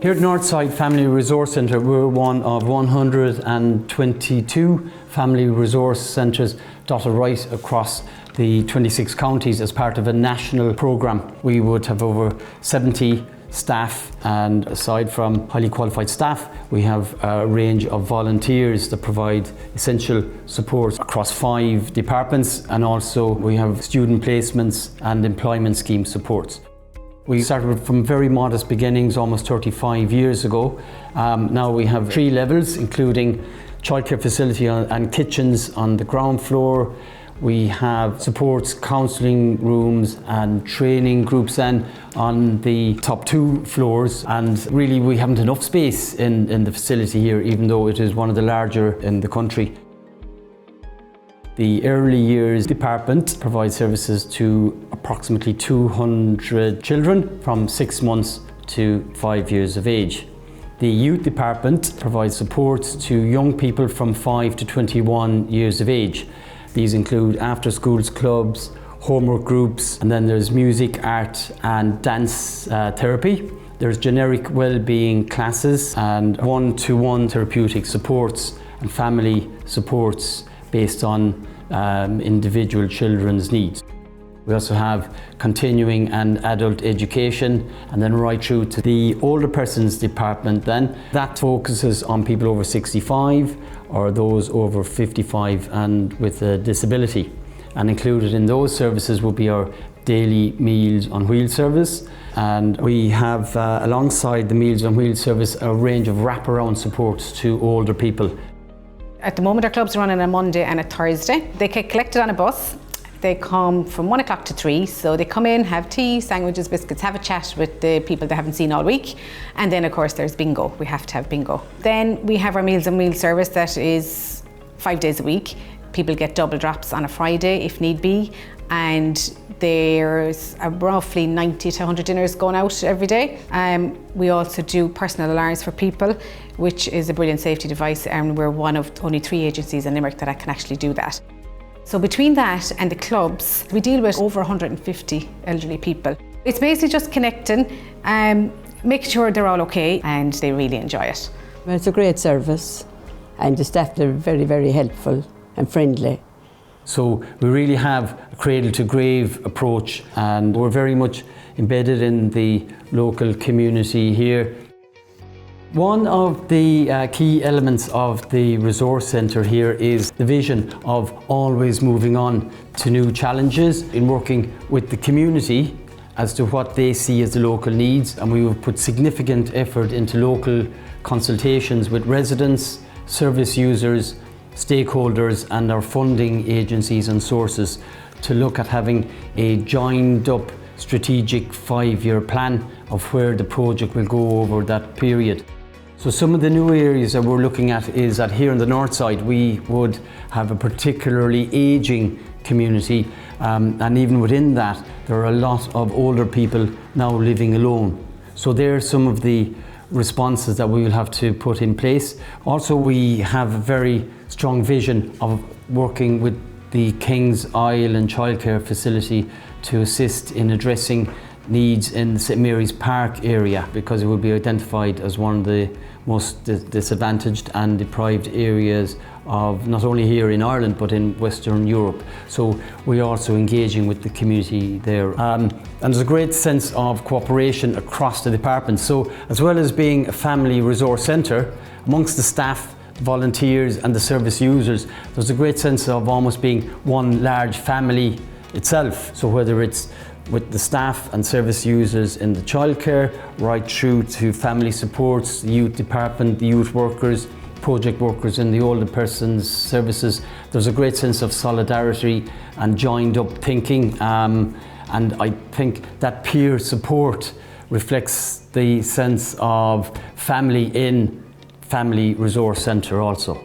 Here at Northside Family Resource Centre, we're one of 122 family resource centres dotted right across the 26 counties as part of a national programme. We would have over 70 staff, and aside from highly qualified staff, we have a range of volunteers that provide essential support across 5 departments, and also we have student placements and employment scheme supports. We started from very modest beginnings almost 35 years ago. Now we have 3 levels, including childcare facility and kitchens on the ground floor. We have supports, counselling rooms and training groups then on the top 2 floors, and really we haven't enough space in the facility here, even though it is one of the larger in the country. The early years department provides services to approximately 200 children from 6 months to 5 years of age. The youth department provides support to young people from 5 to 21 years of age. These include after schools clubs, homework groups, and then there's music, art and dance therapy. There's generic well-being classes and one-to-one therapeutic supports and family supports based on individual children's needs. We also have continuing and adult education, and then right through to the older persons department then. That focuses on people over 65 or those over 55 and with a disability. And included in those services will be our daily Meals on Wheels service. And we have, alongside the Meals on Wheels service, a range of wraparound supports to older people. At the moment our clubs are running on a Monday and a Thursday. They get collected on a bus. They come from 1 o'clock to 3, so they come in, have tea, sandwiches, biscuits, have a chat with the people they haven't seen all week, and then of course there's bingo. We have to have bingo. Then we have our Meals on Wheels service that is 5 days a week. People get double drops on a Friday if need be, and there's roughly 90 to 100 dinners going out every day. We also do personal alarms for people, which is a brilliant safety device, and we're one of only 3 agencies in Limerick that can actually do that. So between that and the clubs, we deal with over 150 elderly people. It's basically just connecting, making sure they're all okay, and they really enjoy it. It's a great service, and the staff are very, very helpful and friendly. So we really have a cradle-to-grave approach, and we're very much embedded in the local community here. One of the key elements of the resource centre here is the vision of always moving on to new challenges in working with the community as to what they see as the local needs, and we will put significant effort into local consultations with residents, service users, stakeholders and our funding agencies and sources to look at having a joined up strategic 5-year plan of where the project will go over that period. So some of the new areas that we're looking at is that here on the north side we would have a particularly ageing community, and even within that there are a lot of older people now living alone. So there are some of the responses that we will have to put in place. Also, we have a very strong vision of working with the King's Island childcare facility to assist in addressing needs in the St Mary's Park area, because it will be identified as one of the most disadvantaged and deprived areas of not only here in Ireland but in Western Europe. So we're also engaging with the community there. And there's a great sense of cooperation across the department. So as well as being a family resource centre, amongst the staff, volunteers and the service users, there's a great sense of almost being one large family itself. So whether it's with the staff and service users in the childcare, right through to family supports, the youth department, the youth workers, project workers in the older persons services, there's a great sense of solidarity and joined up thinking, and I think that peer support reflects the sense of family in Family Resource Centre also.